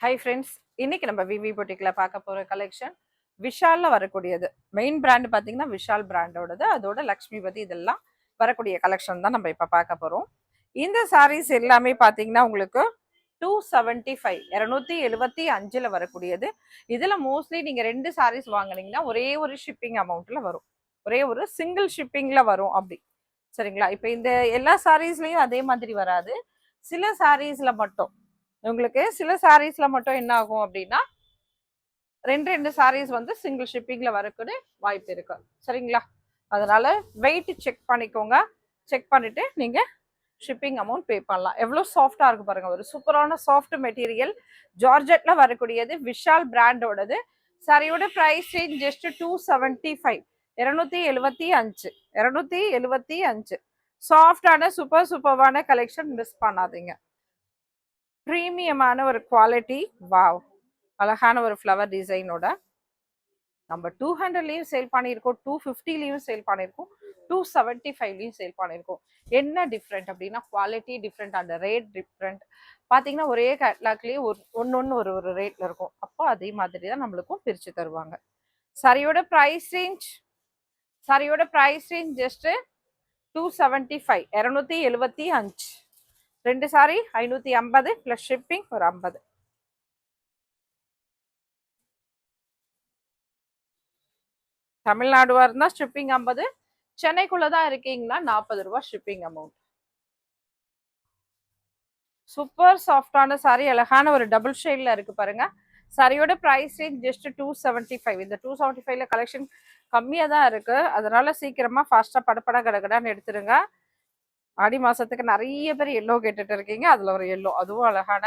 Hi friends, இன்னைக்கு நம்ம விவி பொட்டிக்ல பார்க்க போற கலெக்ஷன் விஷால்ல வரக்கூடியது. மெயின் பிராண்ட் பார்த்தீங்கன்னா விஷால் பிராண்டோடது. அதோட லக்ஷ்மிபதி இதெல்லாம் வரக்கூடிய கலெக்ஷன் தான் நம்ம இப்போ பார்க்க போறோம். இந்த சாரீஸ் எல்லாமே பார்த்தீங்கன்னா உங்களுக்கு 275 275ல வரக்கூடியது. இதுல மோஸ்ட்லி நீங்க 2 சாரீஸ் வாங்குனீங்கன்னா ஒரே ஒரு ஷிப்பிங் அமௌண்ட்ல வரும். ஒரே ஒரு சிங்கிள் ஷிப்பிங்ல வரும் அப்படி. சரிங்களா? இப்போ இந்த எல்லா சாரீஸ்லயும் அதே மாதிரி வராது. சில சாரீஸ்ல மட்டும் உங்களுக்கு சில சாரீஸ்ல மட்டும் என்ன ஆகும் அப்படின்னா ரெண்டு சாரீஸ் வந்து சிங்கிள் ஷிப்பிங்ல வரக்கூடிய வாய்ப்பு இருக்கு. சரிங்களா? அதனால வெயிட் செக் பண்ணிக்கோங்க. செக் பண்ணிட்டு நீங்க ஷிப்பிங் அமௌண்ட் பே பண்ணலாம். எவ்வளவு சாஃப்டா இருக்கு பாருங்க. ஒரு சூப்பரான சாஃப்ட் மெட்டீரியல் ஜார்ஜெட்ல வரக்கூடியது விஷால் பிராண்டோடது. சாரியோட பிரைஸ் ரேஞ்ச் ஜஸ்ட் 275 275 275. சாஃப்டான சூப்பர்வான கலெக்ஷன் மிஸ் பண்ணாதீங்க. ப்ரீமியமான ஒரு குவாலிட்டி. வாவ், அழகான ஒரு ஃப்ளவர் டிசைனோட நம்ம 200லயும் சேல் பண்ணியிருக்கோம், 250லயும் சேல் பண்ணியிருக்கோம், 275லயும் சேல் பண்ணியிருக்கோம். என்ன டிஃப்ரெண்ட் அப்படின்னா quality different and rate different. பார்த்தீங்கன்னா ஒரே கேட்லாக்லேயே ஒன்று ஒரு ரேட்ல இருக்கும். அப்போ அதே மாதிரி தான் நம்மளுக்கும் பிரித்து தருவாங்க. சாரியோட price range just 275 275. 2 sari 550 plus shipping ஒரு 50. தமிழ்நாடுவா இருந்தா ஷிப்பிங் 50. சென்னைக்குள்ளதான் இருக்கீங்கன்னா 40 ரூபாய் ஷிப்பிங் அமௌண்ட். சூப்பர் சாஃப்டான சாரி, அழகான ஒரு டபுள் ஷேட்ல இருக்கு பாருங்க. சாரியோட பிரைஸ் ரேஞ்ச் ஜஸ்ட் 275. இந்த 275ல கலெக்ஷன் கம்மியா தான் இருக்கு. அதனால சீக்கிரமா ஃபாஸ்டா படப்பட கடகடான்னு எடுத்துருங்க. ஆடி மாசத்துக்கு நிறைய பேர் எல்லோ கேட்டுட்டு இருக்கீங்க. அதுல ஒரு எல்லோ, அதுவும் அழகான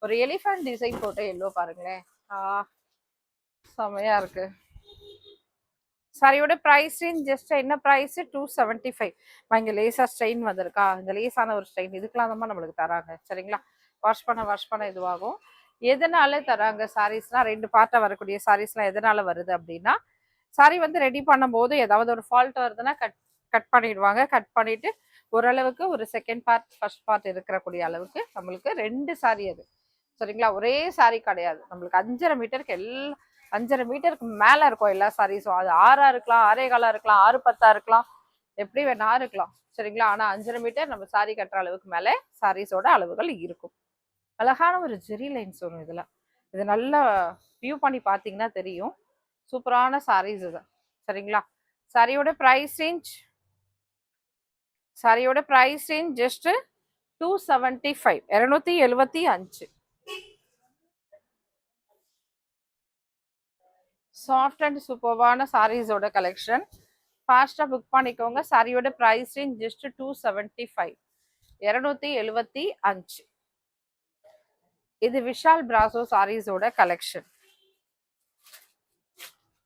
ஒரு எலிஃபண்ட் டிசைன் போட்ட எல்லோ பாருங்களேன். செமையா இருக்கு. சாரியோட பிரைஸ் ரேஞ்ச் ஜஸ்ட் என்ன பிரைஸ் 275. இங்க லேசா ஸ்ட்ரெயின் வந்திருக்கா, இந்த லேசான ஒரு ஸ்ட்ரெயின் இதுக்கெல்லாம் தான் நம்மளுக்கு தராங்க. சரிங்களா? வாஷ் பண்ண இதுவாகும். எதனால தராங்க சாரீஸ்னா, 2 பார்ட்டா வரக்கூடிய சாரீஸ்லாம் எதனால வருது அப்படின்னா, சாரி வந்து ரெடி பண்ணும்போது ஏதாவது ஒரு ஃபால்ட் வருதுன்னா கட் பண்ணிடுவாங்க. கட் பண்ணிட்டு ஓரளவுக்கு ஒரு செகண்ட் பார்ட் ஃபர்ஸ்ட் பார்ட் இருக்கக்கூடிய அளவுக்கு நம்மளுக்கு 2 சாரி அது. சரிங்களா? ஒரே சாரி கிடையாது. நம்மளுக்கு 5.5 மீட்டருக்கு 5.5 மீட்டருக்கு மேல இருக்கும் எல்லா சாரீஸும். அது 6 இருக்கலாம், 6.25 இருக்கலாம், 6.10 இருக்கலாம், எப்படி வேணா இருக்கலாம். சரிங்களா? ஆனா 5.5 மீட்டர் நம்ம சாரி கட்டுற அளவுக்கு மேல சாரீஸோட அளவுகள் இருக்கும். அழகான ஒரு ஜெரி லைன்ஸ் வரும் இதுல. இது நல்லா வியூ பண்ணி பாத்தீங்கன்னா தெரியும். சூப்பரான சாரீஸ் இது. சரிங்களா? சாரியோட price range just 275 275. Soft and சூப்பர்வான சாரீஸோட கலெக்ஷன். ஃபாஸ்ட்டாக புக் பண்ணிக்கோங்க. சாரியோட ப்ரைஸ் ரேஞ்ச் ஜஸ்ட் 275 275. இது விஷால் பிராசோ சாரீஸோட கலெக்ஷன்.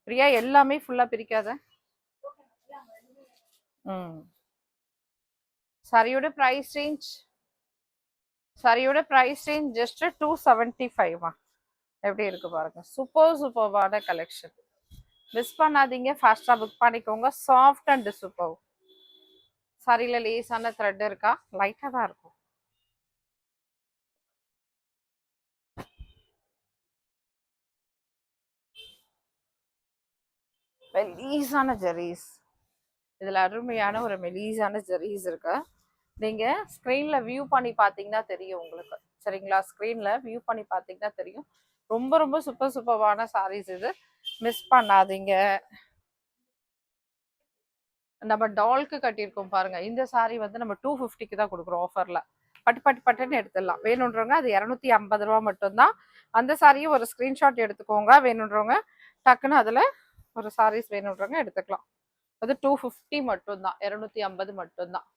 பிரியா எல்லாமே ஃபுல்லா பிரிக்காத. சாரியோட ப்ரைஸ் ரேஞ்ச் ஜஸ்ட் 275. எப்படி இருக்கு பாருங்க. சூப்பர்வான கலெக்ஷன். மிஸ் பண்ணாதீங்க, ஃபாஸ்டா புக் பண்ணிக்கோங்க. Soft and super. சாரியில லேசான த்ரெட் இருக்கா, லைட்டா தான் இருக்கும். மெலீஸான ஜெரீஸ். இதுல அருமையான ஒரு மெலீஸான ஜெரீஸ் இருக்கு. நீங்க ஸ்கிரீன்ல வியூ பண்ணி பாத்தீங்கன்னா தெரியும் உங்களுக்கு. சரிங்களா? ஸ்கிரீன்ல வியூ பண்ணி பாத்தீங்கன்னா தெரியும். ரொம்ப சூப்பர்வான சாரீஸ் இது. மிஸ் பண்ணாதீங்க. நம்ம டால்க்கு கட்டியிருக்கோம் பாருங்க. இந்த சாரி வந்து நம்ம 250க்கு தான் கொடுக்குறோம் ஆஃபர்ல. பட்டுன்னு எடுத்துடலாம். வேணுன்றவங்க அது 250 ரூபா மட்டும்தான். அந்த சாரியும் ஒரு ஸ்கிரீன்ஷாட் எடுத்துக்கோங்க. வேணுன்றவங்க டக்குன்னு அதுல ஒரு சாரீஸ் வேணுன்றவங்க எடுத்துக்கலாம். அது 250 மட்டும்தான், 250 மட்டும்தான்.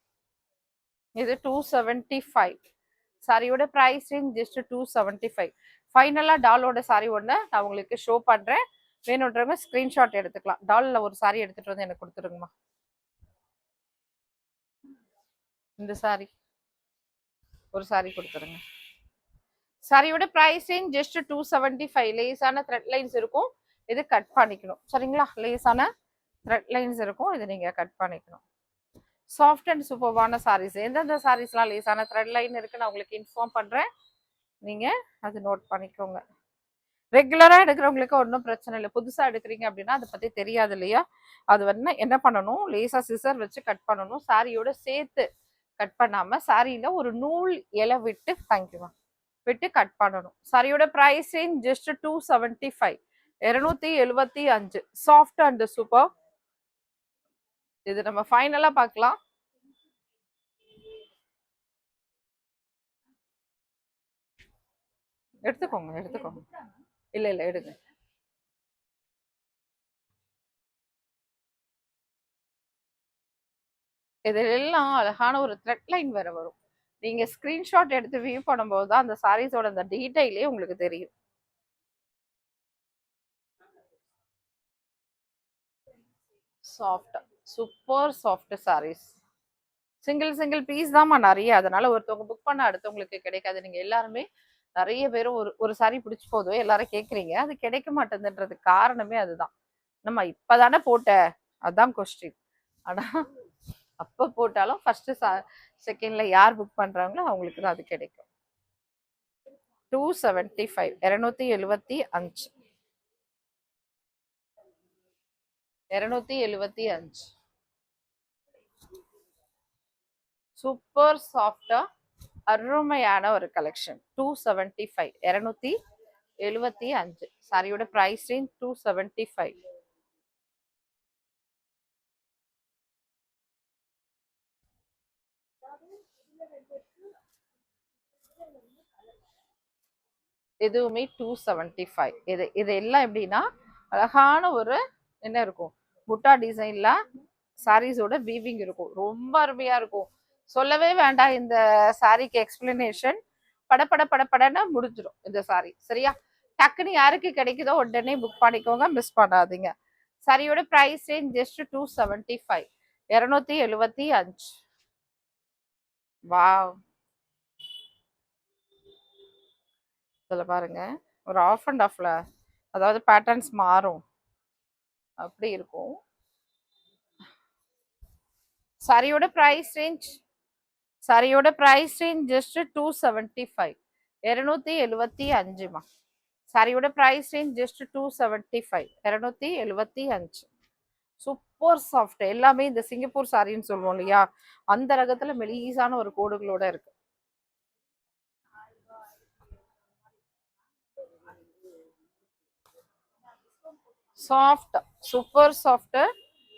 இது 275. சாரியோட பிரைஸ் ரேஞ்ச் ஜஸ்ட் 275. ஃபைனலா டாலோட சாரி ஒன்று நான் உங்களுக்கு ஷோ பண்றேன். வேணுன்றவங்க ஸ்கிரீன்ஷாட் எடுத்துக்கலாம். டால்ல ஒரு சாரி எடுத்துட்டு வந்து எனக்கு கொடுத்துருங்கம்மா. இந்த சாரி ஒரு சாரி கொடுத்துருங்க. சாரியோட பிரைஸ் ரேஞ்ச் ஜஸ்ட் 275. லேசான த்ரெட் லைன்ஸ் இருக்கும், இது கட் பண்ணிக்கணும். சரிங்களா? லேசான த்ரெட் லைன்ஸ் இருக்கும், இது நீங்க கட் பண்ணிக்கணும். சாஃப்ட் அண்ட் சூப்பர்வான சாரீஸ். எந்தெந்த சாரீஸ்லாம் லேசான த்ரெட் லைன் இருக்கு நான் உங்களுக்கு இன்ஃபார்ம் பண்றேன். நீங்க அது நோட் பண்ணிக்கோங்க. ரெகுலரா எடுக்கிறவங்களுக்கு ஒன்றும் பிரச்சனை இல்லை. புதுசா எடுக்கிறீங்க அப்படின்னா அதை பத்தி தெரியாது இல்லையா? அது வந்து என்ன பண்ணணும், லேசா சிசர் வச்சு கட் பண்ணணும். சாரியோட சேர்த்து கட் பண்ணாம சாரியில ஒரு நூல் இலை விட்டு தேங்க்யூமா விட்டு கட் பண்ணணும். சாரியோட price range just 275, 275. Soft and super. இது நம்ம ஃபைனலா பார்க்கலாம். எடுத்துக்கோங்க எடுத்துக்கோங்க, இல்ல இல்ல எடுங்க. இதெல்லாம் அழகான ஒரு த்ரெட் லைன் வேற வரும். நீங்க ஸ்கிரீன்ஷாட் எடுத்து வியூ பண்ணும்போது தான் அந்த சாரீஸோட அந்த டீடைலே உங்களுக்கு தெரியும். Soft, super soft saris. Single single piece தான்மா நிறைய, அதனால ஒருத்தவங்க புக் பண்ண அடுத்தவங்களுக்கு கிடைக்காது. நீங்க எல்லாருமே நிறைய பேரும் ஒரு ஒரு சாரி பிடிச்சி போதும் எல்லாரும் கேட்குறீங்க, அது கிடைக்க மாட்டேங்குதுன்றதுக்கு காரணமே அதுதான். நம்ம இப்பதானே போட்ட, அதான் கொஸ்டின். ஆனா அப்ப போட்டாலும் ஃபர்ஸ்ட் செகண்ட்ல யார் புக் பண்றாங்களோ அவங்களுக்கு தான் அது கிடைக்கும். 275, 275, 275. சூப்பர் சாஃப்டா அருமையான ஒரு கலெக்ஷன். 275, 275. சாரியோட பிரைஸ் ரேஞ்ச் 275. எதுவுமே 275. இது எல்லாம் எப்படின்னா அழகான ஒரு என்ன இருக்கும், புட்டா டிசைன்ல சாரீஸோட வீவிங் இருக்கும். ரொம்ப அருமையா இருக்கும். சொல்லவே வேண்டாம், இந்த சாரிக்கு எக்ஸ்பிளனேஷன் படப்பட படப்படன்னு முடிஞ்சிடும் இந்த சாரி. சரியா? டக்குன்னு யாருக்கு கிடைக்குதோ உடனே புக் பண்ணிக்கோங்க, மிஸ் பண்ணாதீங்க. சாரியோட பிரைஸ் ரேஞ்ச் ஜஸ்ட் 275, 275. வாவ், இதுல பாருங்க ஒரு ஆஃப் அண்ட் ஆஃப்ல, அதாவது பேட்டர்ன்ஸ் மாறும் அப்படி இருக்கும். சாரியோட பிரைஸ் ரேஞ்ச், சாரியோட பிரைஸ் ரேஞ்ச் ஜஸ்ட் 275, 275மா. சாரியோட price range just 275, 275. Super soft. எல்லாமே இந்த சிங்கப்பூர் சாரின்னு சொல்லுவோம் இல்லையா, அந்த ரகத்துல மெலீஸான ஒரு கோடுகளோட இருக்கு. சாஃப்ட், சூப்பர் சாஃப்ட்,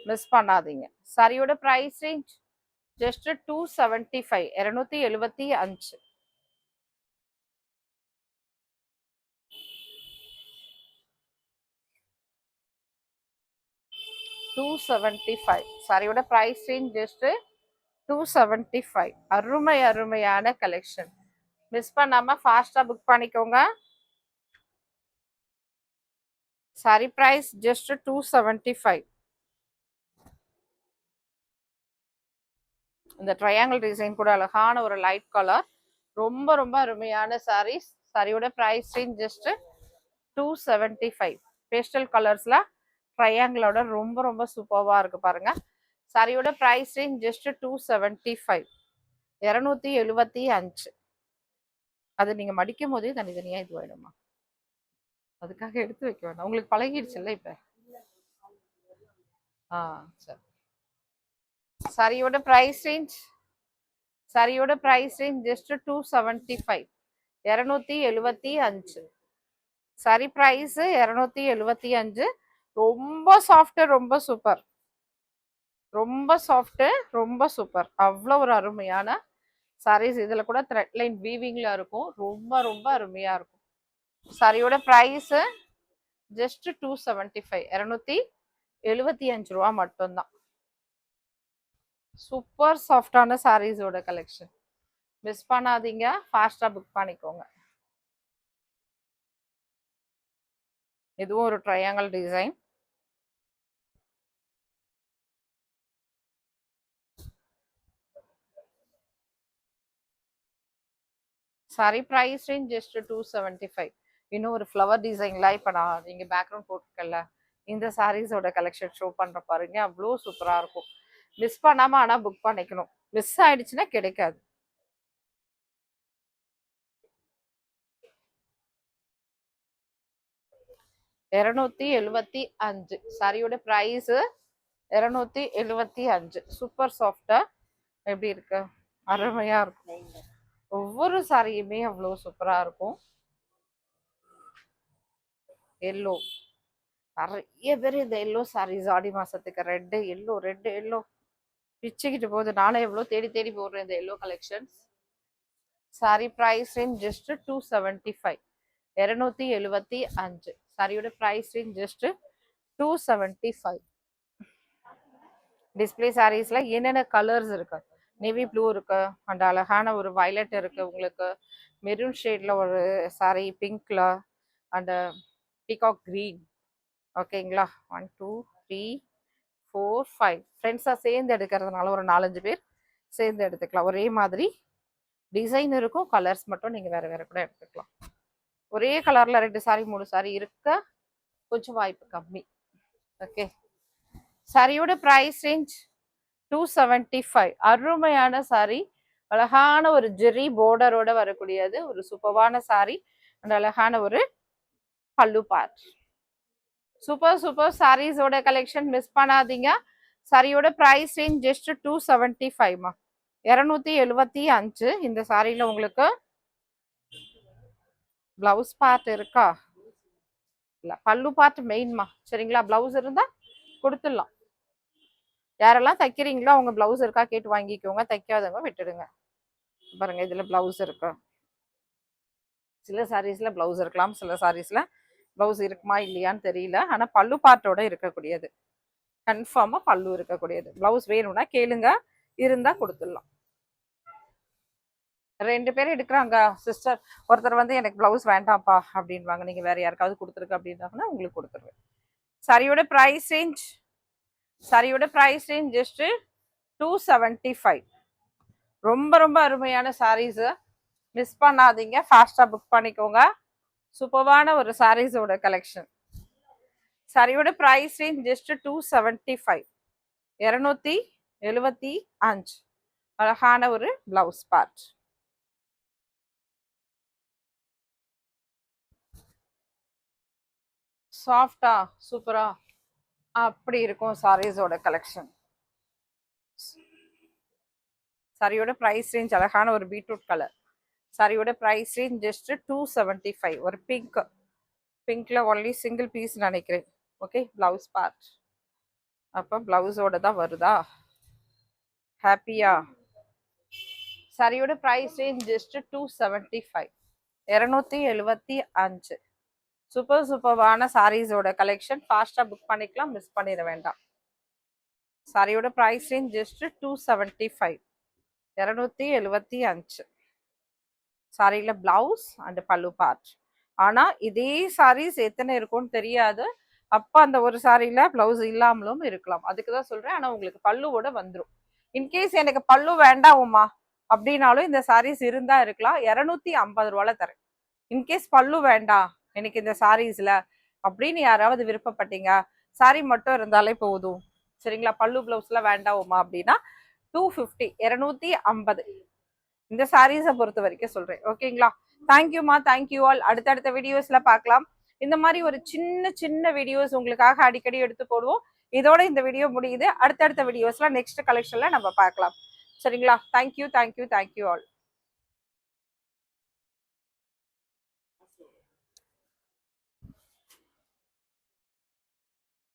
மிஸ் பண்ணாதீங்க. சாரியோட பிரைஸ் ரேஞ்ச் ஜஸ்ட் 275, 275. சாரியோட பிரைஸ் ரேஞ்ச் ஜஸ்ட் 275. அருமை அருமையான கலெக்ஷன். மிஸ் பண்ணாம ஃபாஸ்டா புக் பண்ணிக்கோங்க. Sari price just 275. இந்த ட்ரையாங்கிள் டிசைன் கூட அழகான ஒரு லைட் கலர், ரொம்ப ரொம்ப அருமையான சாரீஸ். சாரியோட பிரைஸ் ரேஞ்ச் ஜஸ்ட் 275. பேஸ்டல் கலர்ஸ்ல ட்ரையாங்கிளோட ரொம்ப ரொம்ப சூப்பர்வா இருக்கு பாருங்க. சாரியோட பிரைஸ் ரேஞ்ச் ஜஸ்ட் 275, 275. அது நீங்க மடிக்கும் போதே தனித்தனியா இது வேணுமா, அதுக்காக எடுத்து வைக்க வேண்டாம், உங்களுக்கு பழகிடுச்சு இல்ல இப்ப. சரி. சாரியோட பிரைஸ் ரேஞ்ச், சாரியோட price range just 275, 275. Sari price 275. ரொம்ப சாஃப்ட், ரொம்ப சூப்பர், ரொம்ப சாஃப்ட், ரொம்ப சூப்பர். அவ்வளோ ஒரு அருமையான சாரீஸ். இதுல கூட த்ரெட் லைன் வீவிங்ல இருக்கும், ரொம்ப ரொம்ப அருமையா இருக்கும். சாரியோட பிரைஸ் ஜஸ்ட் 275, 275 ரூபா மட்டும்தான். சூப்பர் சாஃப்டான சாரீஸோட கலெக்ஷன். மிஸ் பண்ணாதீங்க, ஃபாஸ்டா புக் பண்ணிக்கோங்க. இதுவும் ஒரு triangle design. Sari price range just 275. இன்னும் ஒரு ஃப்ளவர் டிசைன்ல இப்ப நான் நீங்க பேக்ரவுண்ட் போட்டுக்கல, இந்த சாரீஸோட கலெக்ஷன் ஷோ பண்ற பாருங்க, அவ்வளோ சூப்பரா இருக்கும். மிஸ் பண்ணாம ஆனா புக் பண்ணிக்கணும், மிஸ் ஆயிடுச்சுன்னா கிடைக்காது. 275. சாரியோட பிரைஸ் 275. சூப்பர் சாஃப்டா எப்படி இருக்கு, அருமையா இருக்கும். ஒவ்வொரு சாரியுமே அவ்வளவு சூப்பரா இருக்கும். எல்லோ, நிறைய பேர் இந்த எல்லோ சாரீஸ் ஆடி மாசத்துக்கு ரெட் எல்லோ ரெட் எல்லோ பிச்சுக்கிட்டு போகுது. நானே எவ்வளோ தேடி தேடி போடுறேன் இந்த yellow collections. Sari price range just 275. 275. சாரியோட பிரைஸ் ரேஞ்ச் ஜஸ்ட் 275. டிஸ்பிளே சாரீஸ்ல என்னென்ன கலர்ஸ் இருக்கு, நேவி ப்ளூ இருக்கு, அண்ட் அழகான ஒரு வயலட் இருக்கு, உங்களுக்கு மெரூன் ஷேட்ல ஒரு சாரி பிங்க்ல, அண்ட் பீகாக் கிரீன். ஓகேங்களா, 1 2 3 4 5 ஃப்ரெண்ட்ஸாக சேர்ந்து எடுக்கிறதுனால ஒரு 4-5 பேர் சேர்ந்து எடுத்துக்கலாம். ஒரே மாதிரி டிசைன் இருக்கும், கலர்ஸ் மட்டும் நீங்கள் வேறு வேறு கூட எடுத்துக்கலாம். ஒரே கலரில் 2 சாரி 3 சாரி இருக்க கொஞ்சம் வாய்ப்பு கம்மி. ஓகே, சாரியோட ப்ரைஸ் ரேஞ்ச் 275. அருமையான சாரி, அழகான ஒரு ஜெரி பார்டரோட வரக்கூடியது, ஒரு சூப்பரான சாரி அண்ட் அழகான ஒரு பல்லு பார்ட். சூப்பர் சூப்பர் சாரீஸோட கலெக்ஷன் மிஸ் பண்ணாதீங்க. சாரியோட பிரைஸ் ரேஞ்ச் ஜஸ்ட் 275மா, 275. இந்த சாரியில உங்களுக்கு பிளவுஸ் பார்ட் இருக்கா, இல்ல பல்லு பார்ட் மெயின்மா, சரிங்களா? பிளவுஸ் இருந்தா கொடுத்துடலாம். யாரெல்லாம் தைக்கிறீங்களோ அவங்க பிளவுஸ் இருக்கா கேட்டு வாங்கிக்கோங்க, தைக்காதவங்க விட்டுடுங்க. பாருங்க, இதுல பிளவுஸ் இருக்கு. சில சாரீஸ்ல பிளவுஸ் இருக்கலாம், சில சாரீஸ்ல பிளவுஸ் இருக்குமா இல்லையான்னு தெரியல. ஆனா பல்லு பார்ட்டோட இருக்கக்கூடியது, கன்ஃபார்மா பல்லு இருக்கக்கூடியது. பிளவுஸ் வேணும்னா கேளுங்க, இருந்தா கொடுத்துடலாம். 2 பேர் எடுக்கிறாங்க சிஸ்டர், ஒருத்தர் வந்து எனக்கு பிளவுஸ் வேண்டாம்ப்பா அப்படின்வாங்க, நீங்க வேற யாருக்காவது கொடுத்துருக்கு அப்படின்னாங்கன்னா உங்களுக்கு கொடுத்துருவேன். சாரியோட பிரைஸ் ரேஞ்ச் ஜஸ்ட் 275. ரொம்ப ரொம்ப அருமையான சாரீஸ், மிஸ் பண்ணாதீங்க, ஃபாஸ்டா புக் பண்ணிக்கோங்க. சூப்பரான ஒரு சாரீஸோட கலெக்ஷன். சாரியோட பிரைஸ் ரேஞ்ச் ஜஸ்ட் 275. 275. அழகான ஒரு பிளவுஸ் பார்ட். சாஃப்டா சூப்பரா அப்படி இருக்கும் சாரீஸோட கலெக்ஷன். சாரியோட பிரைஸ் ரேஞ்ச் அழகான ஒரு பீட்ரூட் கலர். சாரியோட பிரைஸ் ரேஞ்ச் ஜஸ்ட் 275. ஒரு பிங்க்ல ஒன்லி சிங்கிள் பீஸ் நினைக்கிறேன். Okay, blouse part. அப்போ பிளவுஸோட தான் வருதா, ஹாப்பியா? சாரியோட பிரைஸ் ரேஞ்ச் ஜஸ்ட் 275. 275. சூப்பர் சூப்பரான சாரீஸோட கலெக்ஷன், ஃபாஸ்டா புக் பண்ணிக்கலாம், மிஸ் பண்ணிட வேண்டாம். சாரியோட பிரைஸ் ரேஞ்ச் ஜஸ்ட் 275. 275. சாரியில பிளவுஸ் அண்ட் பல்லு பார்ட். ஆனா இதே சாரீஸ் எத்தனை இருக்கும்னு தெரியாது. அப்ப அந்த ஒரு சாரியில பிளவுஸ் இல்லாமலும் இருக்கலாம், அதுக்குதான் சொல்றேன். ஆனா உங்களுக்கு பல்லுவோட வந்துடும். இன்கேஸ் எனக்கு பல்லு வேண்டாமா அப்படின்னாலும் இந்த சாரீஸ் இருந்தா இருக்கலாம். 250 ரூபால தரேன். இன்கேஸ் பல்லு வேண்டாம் எனக்கு இந்த சாரீஸ்ல அப்படின்னு யாராவது விருப்பப்பட்டீங்க, சாரி மட்டும் இருந்தாலே போதும், சரிங்களா, பல்லு பிளவுஸ்ல வேண்டாமா அப்படின்னா 250. 250 இந்த சாரீஸை பொறுத்த வரைக்கும் சொல்றேன். ஓகேங்களா, தேங்க்யூமா, தேங்க்யூ ஆல். அடுத்தடுத்த வீடியோஸ்ல பார்க்கலாம். இந்த மாதிரி ஒரு சின்ன சின்ன வீடியோஸ் உங்களுக்காக அடிக்கடி எடுத்து போடுவோம். இதோட இந்த வீடியோ முடியுது. அடுத்தடுத்த வீடியோஸ்ல நெக்ஸ்ட் கலெக்ஷன்ல நம்ம பார்க்கலாம், சரிங்களா? Thank you, thank you, thank you all.